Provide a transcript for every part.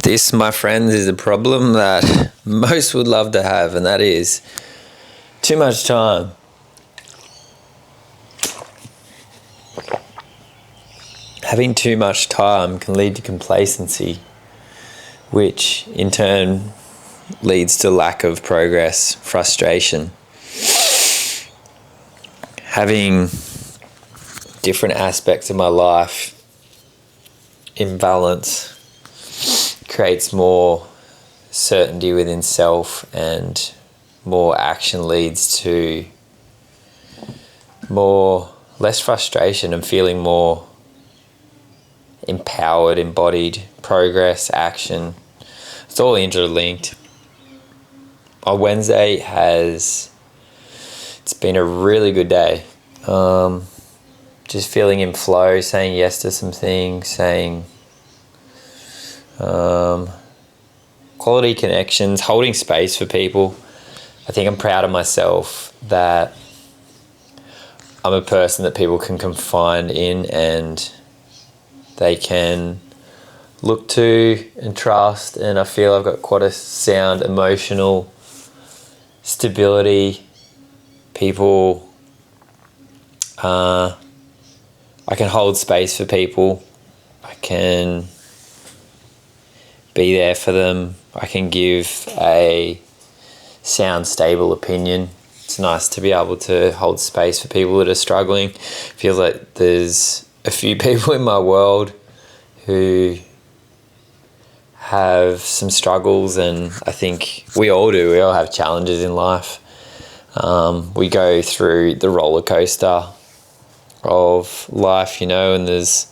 This, my friends, is a problem that most would love to have, and that is too much time. Having too much time can lead to complacency, which in turn leads to lack of progress, frustration. Having different aspects of my life in balance creates more certainty within self, and more action leads to less frustration and feeling more empowered, embodied, progress, action. It's all interlinked. On Wednesday it's been a really good day. Just feeling in flow, saying yes to some things, saying quality connections, holding space for people. I think I'm proud of myself that I'm a person that people can confide in and they can look to and trust, and I feel I've got quite a sound emotional stability. People, I can hold space for people. I can be there for them. I can give a sound, stable opinion. It's nice to be able to hold space for people that are struggling. Feels like there's a few people in my world who have some struggles, and I think we all do. We all have challenges in life. We go through the roller coaster of life, and there's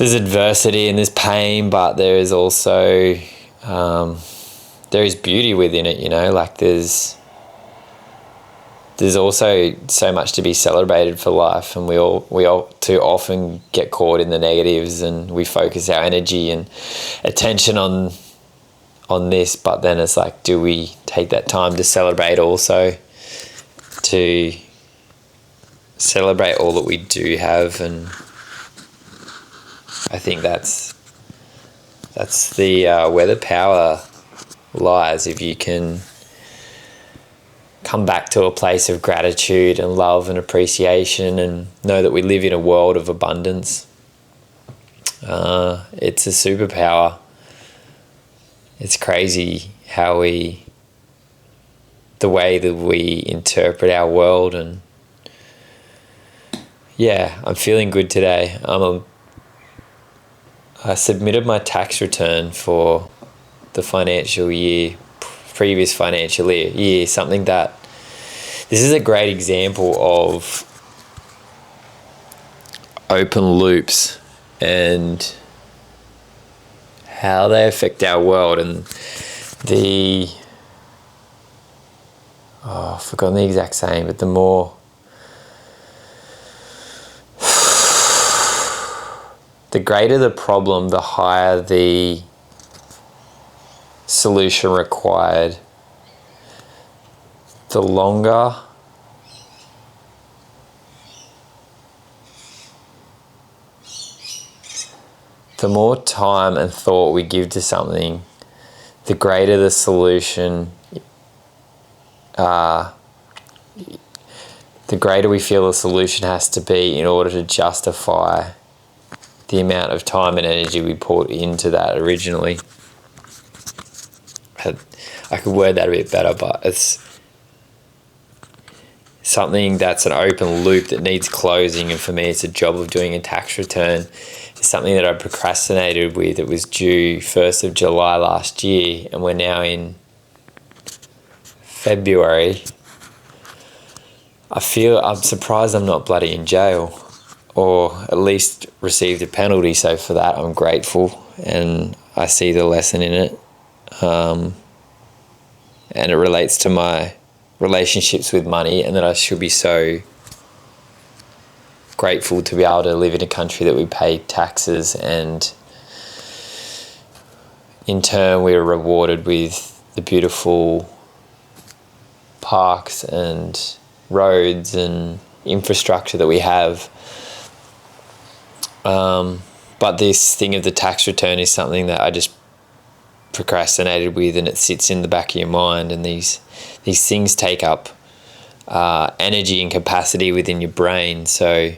adversity and there's pain, but there is also there is beauty within it. Like there's also so much to be celebrated for life, and we all too often get caught in the negatives, and we focus our energy and attention on this, but then it's like, do we take that time to celebrate also, to celebrate all that we do have? And I think that's the where the power lies. If you can come back to a place of gratitude and love and appreciation, and know that we live in a world of abundance, it's a superpower. It's crazy how the way that we interpret our world. And yeah, I'm feeling good today. I submitted my tax return for the previous financial year, something that, this is a great example of open loops and how they affect our world. And I've forgotten the exact saying, but the greater the problem, the higher the solution required. The longer the more time and thought we give to something, the greater the solution, the greater we feel the solution has to be in order to justify the amount of time and energy we put into that originally. I could word that a bit better, but it's something that's an open loop that needs closing, and for me it's a job of doing a tax return. It's something that I procrastinated with. It was due 1st of July last year, and we're now in February. I'm surprised I'm not bloody in jail, or at least received a penalty, so for that I'm grateful, and I see the lesson in it. And it relates to my relationships with money, and that I should be so grateful to be able to live in a country that we pay taxes, and in turn we are rewarded with the beautiful parks and roads and infrastructure that we have. But this thing of the tax return is something that I just procrastinated with, and it sits in the back of your mind, and these things take up energy and capacity within your brain. So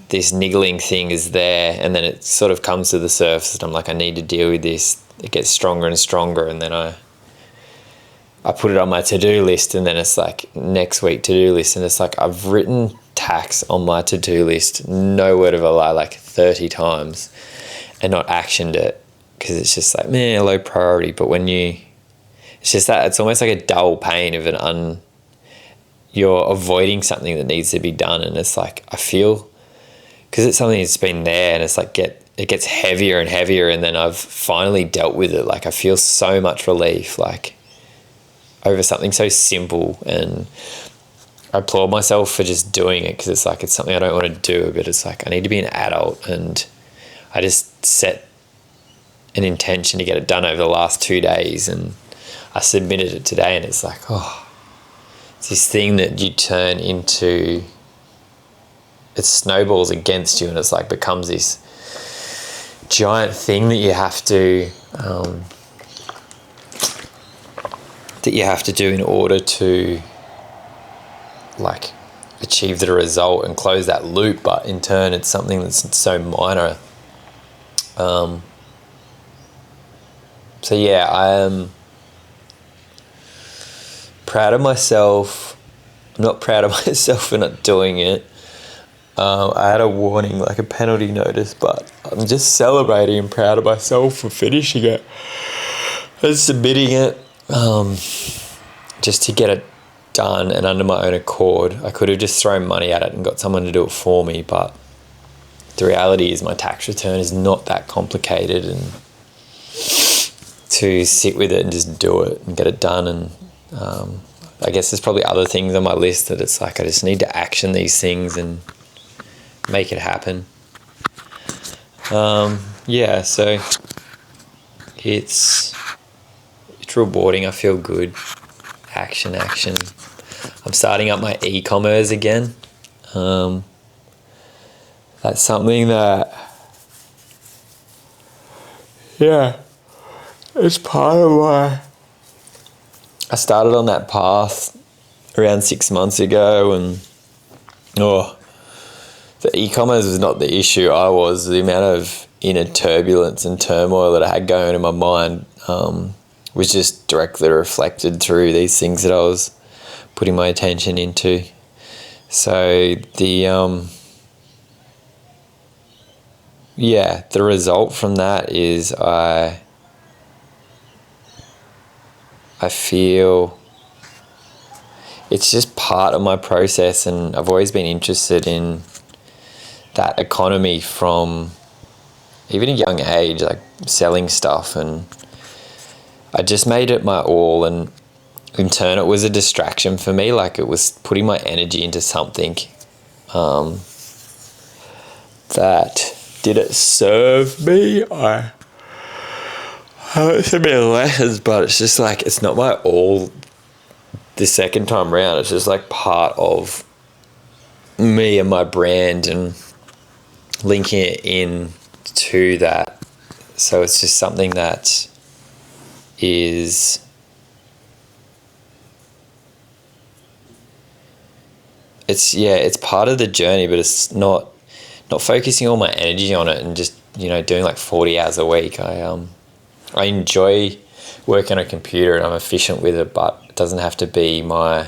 this niggling thing is there, and then it sort of comes to the surface, and I'm like, I need to deal with this. It gets stronger and stronger, and then I put it on my to-do list, and then it's like next week to-do list, and it's like I've written tax on my to-do list, no word of a lie, like 30 times, and not actioned it because it's just like, man, low priority. But when it's just that, it's almost like a dull pain of you're avoiding something that needs to be done, and it's like, I feel, because it's something that's been there, and it's like it gets heavier and heavier, and then I've finally dealt with it. Like I feel so much relief, like over something so simple, and I applaud myself for just doing it, because it's like, it's something I don't want to do, but it's like I need to be an adult, and I just set an intention to get it done over the last 2 days, and I submitted it today, and it's like, oh, it's this thing that you turn into, it snowballs against you, and it's like becomes this giant thing that you have to do in order to like achieve the result and close that loop. But in turn, it's something that's so minor. So yeah, I am proud of myself. I'm not proud of myself for not doing it. I had a warning, like a penalty notice, but I'm just celebrating and proud of myself for finishing it and submitting it, just to get it done and under my own accord. I could have just thrown money at it and got someone to do it for me, but the reality is my tax return is not that complicated, and to sit with it and just do it and get it done. And I guess there's probably other things on my list that it's like I just need to action these things and make it happen. Yeah, so it's rewarding. I feel good. Action. I'm starting up my e-commerce again. That's something that, yeah, it's part of I started on that path around 6 months ago, and the e-commerce was not the issue. The amount of inner turbulence and turmoil that I had going in my mind was just directly reflected through these things that I was putting my attention into. So the result from that is I feel it's just part of my process, and I've always been interested in that economy from even a young age, like selling stuff, and I just made it my all, and in turn it was a distraction for me. Like it was putting my energy into something that did it serve me. I haven't seen many letters, but it's just like, it's not my all the second time round. It's just like part of me and my brand, and linking it in to that. So it's just something that is it's part of the journey, but it's not focusing all my energy on it and just, doing like 40 hours a week. I enjoy working on a computer, and I'm efficient with it, but it doesn't have to be my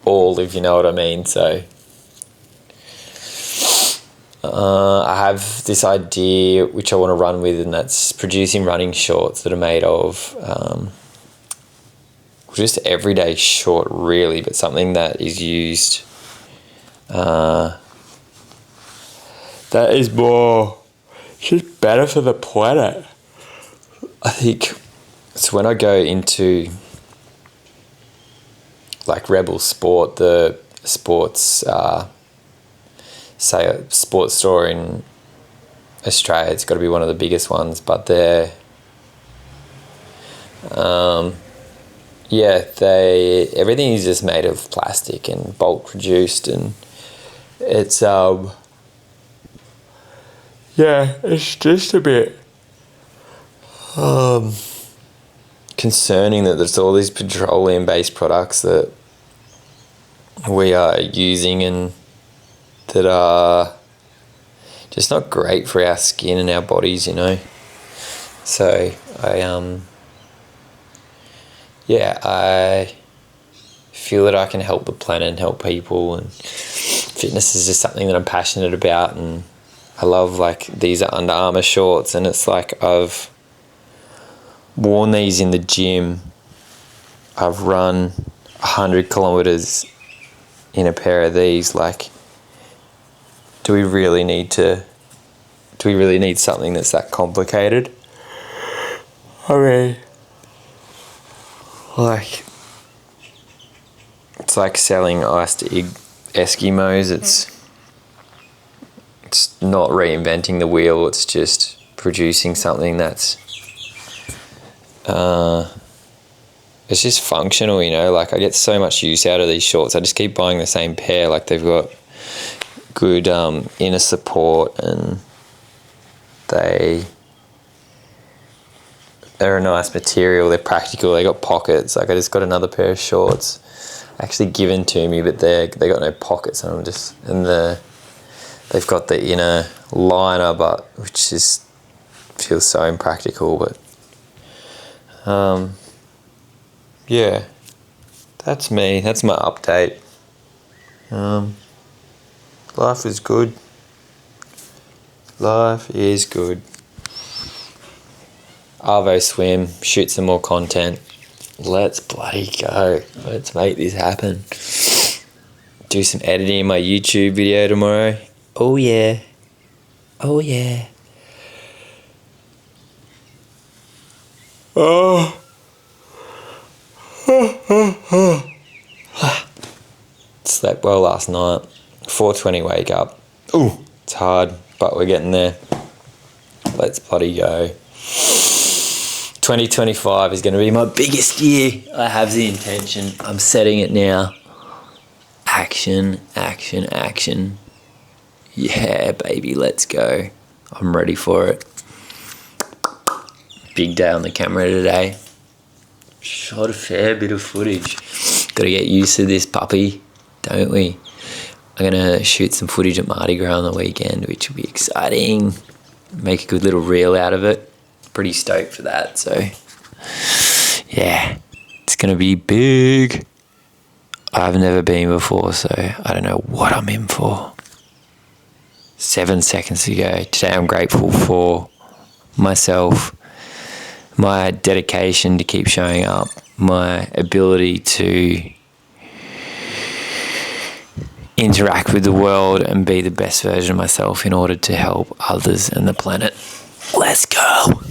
all, if you know what I mean. So I have this idea which I want to run with, and that's producing running shorts that are made of just everyday short, really, but something that is used that is more just better for the planet. I think it's when I go into like Rebel Sport, the sports say a sports store in Australia. It's got to be one of the biggest ones, but they're everything is just made of plastic and bulk produced, and it's it's just a bit concerning that there's all these petroleum-based products that we are using and that are just not great for our skin and our bodies, you know. So I feel that I can help the planet and help people, and fitness is just something that I'm passionate about. And I love, like, these are Under Armour shorts, and it's like I've worn these in the gym. I've run 100 kilometers in a pair of these. Like, do we really need something that's that complicated? I mean, like, it's like selling iced egg Eskimos. It's not reinventing the wheel. It's just producing something that's it's just functional, you know. Like, I get so much use out of these shorts. I just keep buying the same pair. Like, they've got good inner support, and they're a nice material. They're practical. They got pockets. Like, I just got another pair of shorts actually given to me, but they got no pockets on them. They've got the inner liner, but which just feels so impractical. But yeah, that's me. That's my update. Life is good. Life is good. Arvo swim, shoot some more content. Let's bloody go. Let's make this happen. Do some editing in my YouTube video tomorrow. Oh yeah. Oh yeah. Oh. Slept well last night. 4:20 wake up. Ooh, it's hard, but we're getting there. Let's bloody go. 2025 is going to be my biggest year. I have the intention. I'm setting it now. Action, action, action. Yeah, baby, let's go. I'm ready for it. Big day on the camera today. Shot a fair bit of footage. Got to get used to this puppy, don't we? I'm going to shoot some footage at Mardi Gras on the weekend, which will be exciting. Make a good little reel out of it. Pretty stoked for that. So, yeah, it's going to be big. I've never been before, so I don't know what I'm in for. 7 seconds ago. Today I'm grateful for myself, my dedication to keep showing up, my ability to interact with the world and be the best version of myself in order to help others and the planet. Let's go.